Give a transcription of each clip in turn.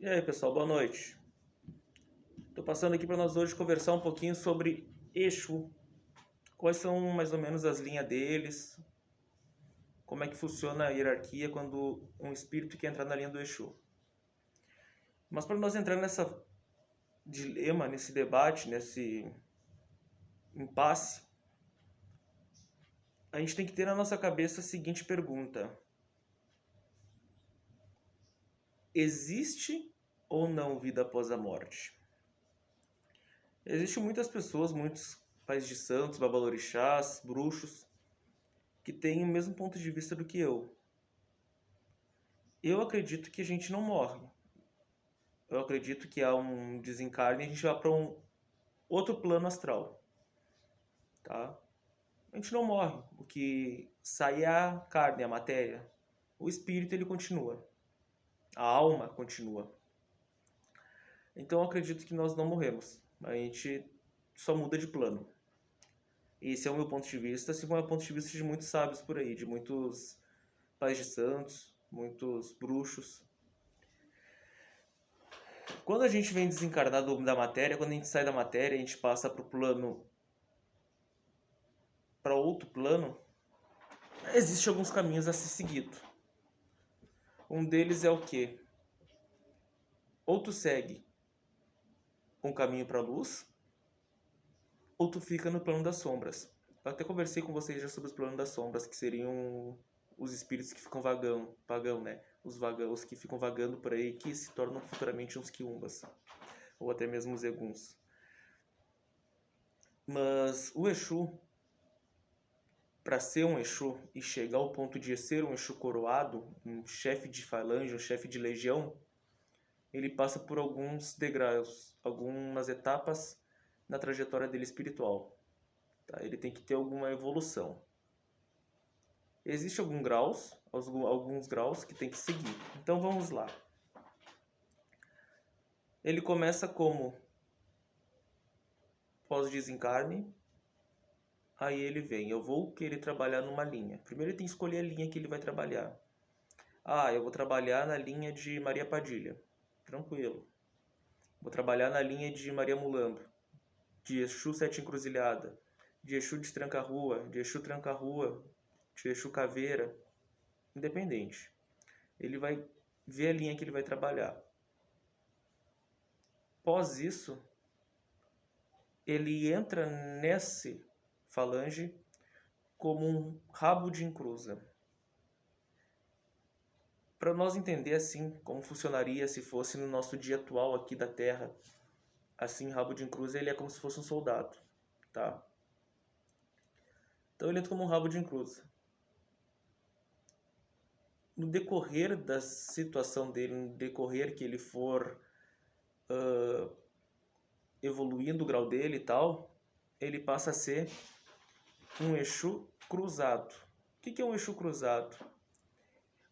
E aí, pessoal, boa noite. Estou passando aqui para nós hoje conversar um pouquinho sobre Exu. Quais são mais ou menos as linhas deles? Como é que funciona a hierarquia quando um espírito quer entrar na linha do Exu? Mas para nós entrar nessa dilema, nesse debate, nesse impasse, a gente tem que ter na nossa cabeça a seguinte pergunta: existe ou não vida após a morte? Existem muitas pessoas, muitos pais de santos, babalorixás, bruxos, que têm o mesmo ponto de vista do que eu. Eu acredito que a gente não morre. Eu acredito que há um desencarne e a gente vai para um outro plano astral, tá? A gente não morre. O que sai é a carne, a matéria. O espírito ele continua. A alma continua. Então eu acredito que nós não morremos. A gente só muda de plano. Esse é o meu ponto de vista, assim como é o ponto de vista de muitos sábios por aí, de muitos pais de santos, muitos bruxos. Quando a gente vem desencarnado da matéria, quando a gente sai da matéria, a gente passa para outro plano, existem alguns caminhos a ser seguido. Um deles é o quê? Ou tu segue um caminho para a luz, ou tu fica no plano das sombras. Eu até conversei com vocês já sobre os planos das sombras, que seriam os espíritos que ficam pagão, né? Os que ficam vagando por aí, que se tornam futuramente uns quiumbas, ou até mesmo os eguns. Mas o Exu, para ser um Exu e chegar ao ponto de ser um Exu coroado, um chefe de falange, um chefe de legião, ele passa por alguns degraus, algumas etapas na trajetória dele espiritual. Tá? Ele tem que ter alguma evolução. Existem alguns graus que tem que seguir. Então vamos lá. Ele começa como pós-desencarne, aí ele vem, eu vou querer trabalhar numa linha. Primeiro ele tem que escolher a linha que ele vai trabalhar. Ah, eu vou trabalhar na linha de Maria Padilha. Tranquilo. Vou trabalhar na linha de Maria Mulambo, de Exu Sete Encruzilhada, de Exu Destranca-Rua, de Exu Tranca-Rua, de Exu Caveira. Independente. Ele vai ver a linha que ele vai trabalhar. Após isso, ele entra nesse falange como um rabo de encruza. Para nós entender assim como funcionaria se fosse no nosso dia atual aqui da Terra, assim, rabo de encruza ele é como se fosse um soldado, tá? Então ele entra como um rabo de encruza. No decorrer da situação dele, no decorrer que ele for evoluindo o grau dele e tal, ele passa a ser um Exu cruzado. O que é um Exu cruzado?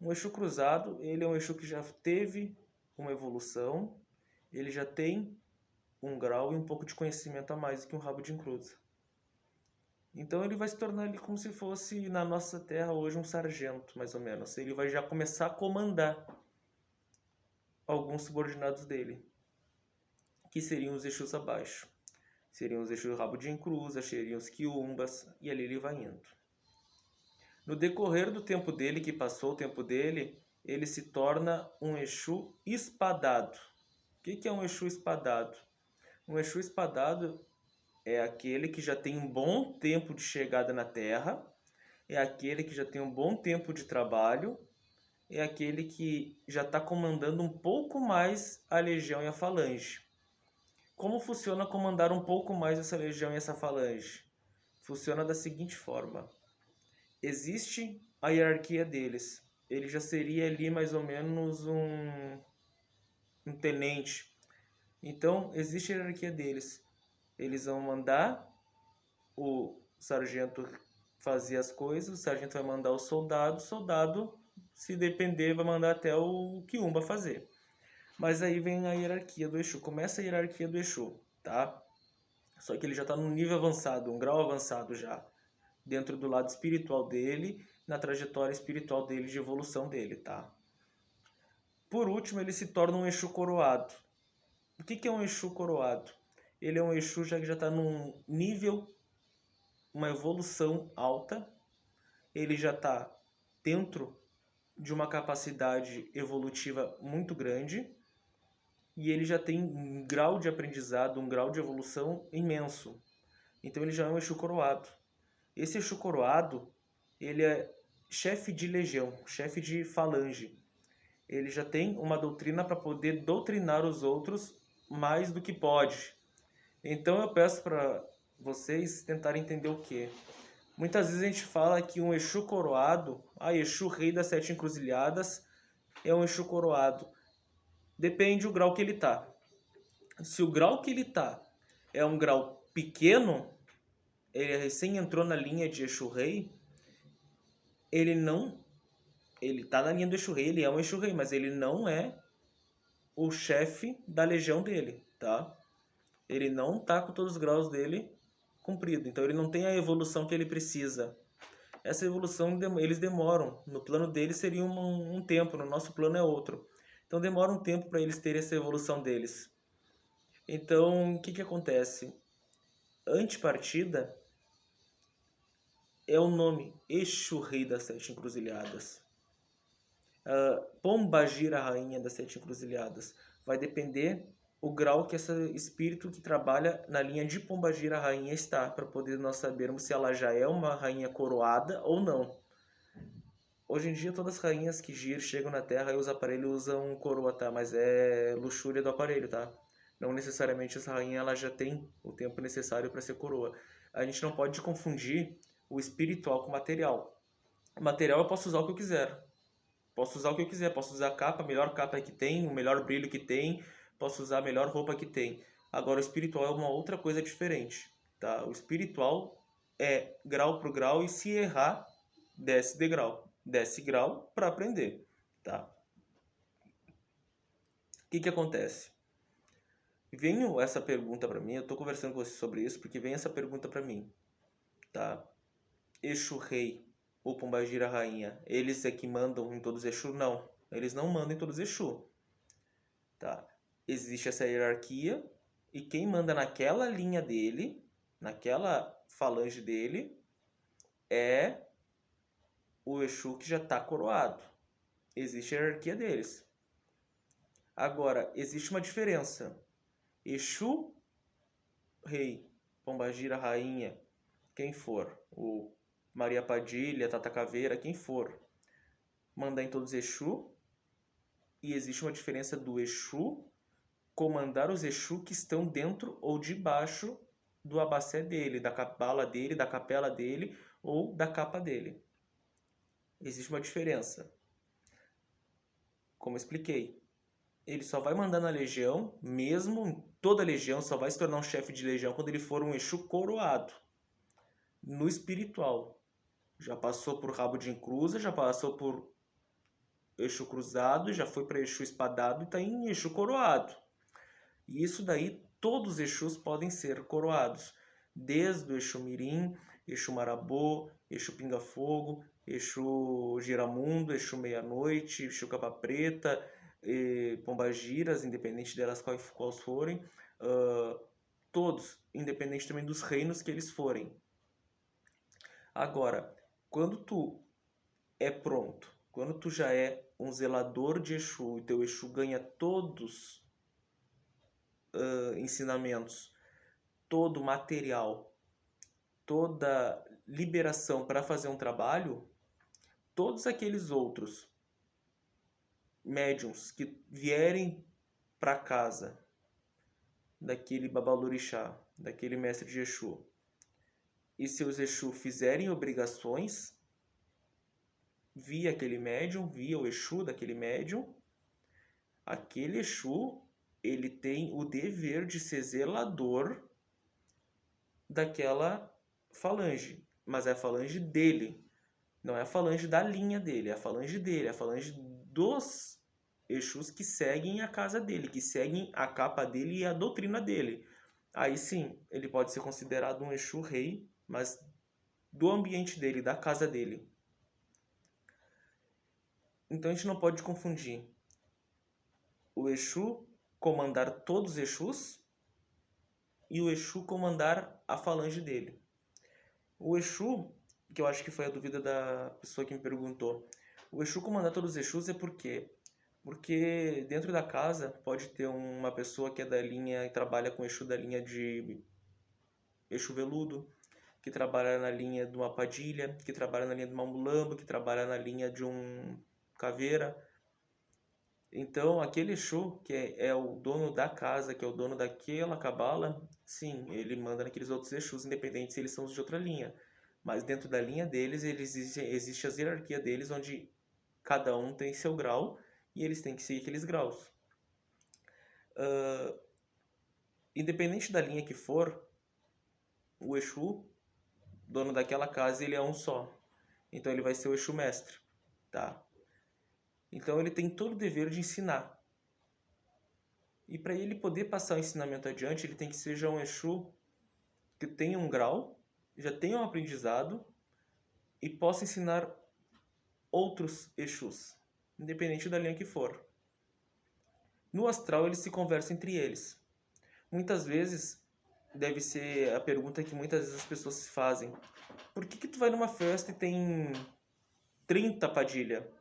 Um Exu cruzado, ele é um Exu que já teve uma evolução, ele já tem um grau e um pouco de conhecimento a mais do que um rabo de encruza. Então ele vai se tornar ali como se fosse na nossa terra hoje um sargento, mais ou menos. Ele vai já começar a comandar alguns subordinados dele, que seriam os Exus abaixo. Seriam os Exus rabo de encruza, seriam os quiumbas, e ali ele vai indo. No decorrer do tempo dele, que passou o tempo dele, ele se torna um Exu espadado. O que é um Exu espadado? Um Exu espadado é aquele que já tem um bom tempo de chegada na Terra, é aquele que já tem um bom tempo de trabalho, é aquele que já está comandando um pouco mais a legião e a falange. Como funciona comandar um pouco mais essa legião e essa falange? Funciona da seguinte forma. Existe a hierarquia deles. Ele já seria ali mais ou menos um tenente. Então, existe a hierarquia deles. Eles vão mandar o sargento fazer as coisas, o sargento vai mandar o soldado, se depender, vai mandar até o quiumba fazer. Mas aí vem a hierarquia do Exu. Começa a hierarquia do Exu, tá? Só que ele já está num nível avançado, um grau avançado já. Dentro do lado espiritual dele, na trajetória espiritual dele, de evolução dele, tá? Por último, ele se torna um Exu coroado. O que é um Exu coroado? Ele é um Exu que já está num nível, uma evolução alta. Ele já está dentro de uma capacidade evolutiva muito grande. E ele já tem um grau de aprendizado, um grau de evolução imenso. Então ele já é um Exu coroado. Esse Exu coroado, ele é chefe de legião, chefe de falange. Ele já tem uma doutrina para poder doutrinar os outros mais do que pode. Então eu peço para vocês tentarem entender o quê? Muitas vezes a gente fala que um Exu coroado, Exu rei das sete encruzilhadas, é um Exu coroado. Depende do grau que ele está. Se o grau que ele está é um grau pequeno, ele recém entrou na linha de Exu rei, ele tá na linha do Exu rei, ele é um Exu rei, mas ele não é o chefe da legião dele, tá? Ele não tá com todos os graus dele cumprido, então ele não tem a evolução que ele precisa. Essa evolução eles demoram, no plano deles seria um tempo, no nosso plano é outro. Então demora um tempo para eles terem essa evolução deles. Então o que acontece? Antepartida é o nome Exu Rei das Sete Encruzilhadas. Pombagira, Rainha das Sete Encruzilhadas. Vai depender o grau que esse espírito que trabalha na linha de Pombagira, Rainha está, para poder nós sabermos se ela já é uma rainha coroada ou não. Hoje em dia todas as rainhas que chegam na Terra e os aparelhos usam coroa, tá? Mas é luxúria do aparelho, tá? Não necessariamente essa rainha ela já tem o tempo necessário para ser coroa. A gente não pode confundir o espiritual com o material. O material eu posso usar o que eu quiser. Posso usar o que eu quiser. Posso usar a capa, a melhor capa que tem, o melhor brilho que tem. Posso usar a melhor roupa que tem. Agora o espiritual é uma outra coisa diferente, tá? O espiritual é grau por grau e se errar, desce degrau. Desce grau para aprender, tá? O que acontece? Vem essa pergunta para mim, eu tô conversando com você sobre isso porque vem essa pergunta para mim, tá? Exu rei ou Pombagira rainha, eles é que mandam em todos os Exu? Não, eles não mandam em todos os Exu, tá? Existe essa hierarquia e quem manda naquela linha dele, naquela falange dele, é o Exu que já está coroado. Existe a hierarquia deles. Agora, existe uma diferença. Exu, rei, Pombagira, rainha, quem for, o Maria Padilha, Tata Caveira, quem for, mandar em todos os Exu, e existe uma diferença do Exu comandar os Exu que estão dentro ou debaixo do abacé dele, da cabala dele, da capela dele ou da capa dele. Existe uma diferença. Como eu expliquei, ele só vai mandar na legião, mesmo toda legião só vai se tornar um chefe de legião quando ele for um Exu coroado. No espiritual, já passou por rabo de encruza, já passou por Exu cruzado, já foi para Exu espadado e está em Exu coroado. E isso daí, todos os Exus podem ser coroados. Desde o Exu Mirim, Exu Marabô, Exu Pinga Fogo, Exu Giramundo, Exu Meia-Noite, Exu Capa Preta, Pombagiras, independente delas quais forem. Todos, independente também dos reinos que eles forem. Agora, quando tu é pronto, quando tu já é um zelador de Exu e teu Exu ganha todos ensinamentos, todo material, toda liberação para fazer um trabalho, todos aqueles outros médiums que vierem para casa daquele babalorixá, daquele mestre de Exu, e seus Exu fizerem obrigações via aquele médium, via o Exu daquele médium, aquele Exu ele tem o dever de ser zelador daquela falange, mas é a falange dele, não é a falange da linha dele, é a falange dele, é a falange dos Exus que seguem a casa dele, que seguem a capa dele e a doutrina dele. Aí sim, ele pode ser considerado um Exu rei, mas do ambiente dele, da casa dele. Então a gente não pode confundir. o Exu comandar todos os Exus e o Exu comandar a falange dele. O Exu, que eu acho que foi a dúvida da pessoa que me perguntou, o Exu comandar todos os Exus é por quê? Porque dentro da casa pode ter uma pessoa que é da linha e trabalha com Exu da linha de Exu Veludo, que trabalha na linha de uma Padilha, que trabalha na linha de uma Mulambo, que trabalha na linha de um Caveira. Então, aquele Exu, que é o dono da casa, que é o dono daquela cabala, sim, ele manda naqueles outros Exus, independente se eles são de outra linha. Mas dentro da linha deles, existe a hierarquia deles, onde cada um tem seu grau e eles têm que seguir aqueles graus. Independente da linha que for, o Exu, dono daquela casa, ele é um só. Então ele vai ser o Exu mestre, tá? Então ele tem todo o dever de ensinar. E para ele poder passar o ensinamento adiante, ele tem que ser já um Exu que tenha um grau, já tenha um aprendizado e possa ensinar outros Exus, independente da linha que for. No astral eles se conversam entre eles. Muitas vezes, deve ser a pergunta que muitas vezes as pessoas se fazem. Por que tu vai numa festa e tem 30 Padilha?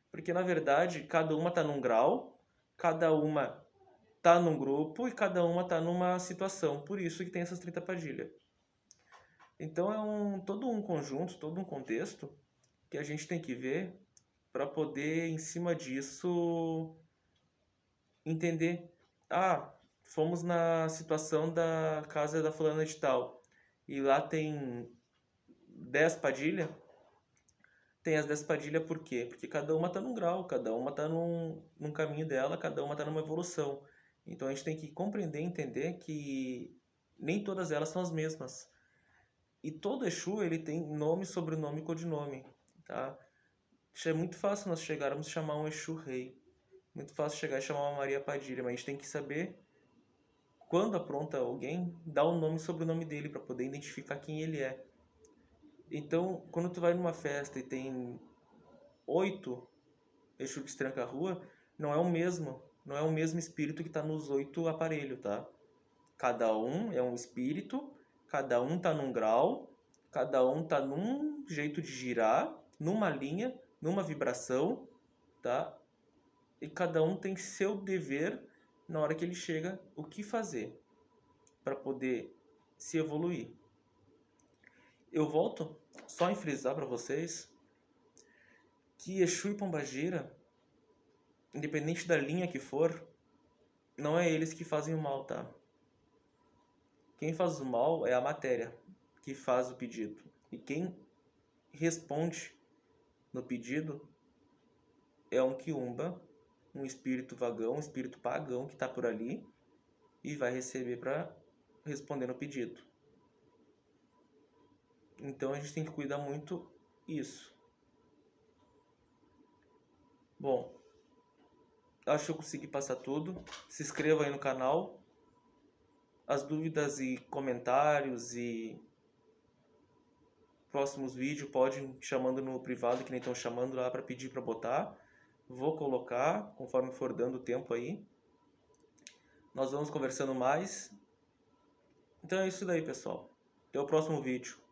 Porque na verdade cada uma tá num grau, cada uma tá num grupo e cada uma tá numa situação. Por isso que tem essas 30 Padilha. Então é todo um conjunto, todo um contexto que a gente tem que ver para poder, em cima disso, entender. Ah, fomos na situação da casa da fulana de tal e lá tem 10 Padilha. Tem as 10 Padilha por quê? Porque cada uma tá num grau, cada uma tá num caminho dela, cada uma tá numa evolução. Então a gente tem que compreender e entender que nem todas elas são as mesmas. E todo Exu, ele tem nome, sobrenome e codinome, tá? É muito fácil nós chegarmos a chamar um Exu rei. Muito fácil chegar e chamar uma Maria Padilha, mas a gente tem que saber quando apronta alguém, dar o nome e sobrenome dele para poder identificar quem ele é. Então, quando tu vai numa festa e tem 8 Exu que tranca a rua, não é o mesmo espírito que está nos 8 aparelhos, tá? Cada um é um espírito, cada um tá num grau, cada um tá num jeito de girar, numa linha, numa vibração, tá? E cada um tem seu dever na hora que ele chega, o que fazer para poder se evoluir. Eu volto só em frisar para vocês que Exu e Pombagira, independente da linha que for, não é eles que fazem o mal, tá? Quem faz o mal é a matéria que faz o pedido. E quem responde no pedido é um quiumba, um espírito vagão, um espírito pagão que está por ali e vai receber para responder no pedido. Então a gente tem que cuidar muito isso. Bom, acho que eu consegui passar tudo. Se inscreva aí no canal. As dúvidas e comentários e próximos vídeos podem chamando no privado, que nem estão chamando lá para pedir para botar. Vou colocar conforme for dando tempo aí. Nós vamos conversando mais. Então é isso daí, pessoal. Até o próximo vídeo.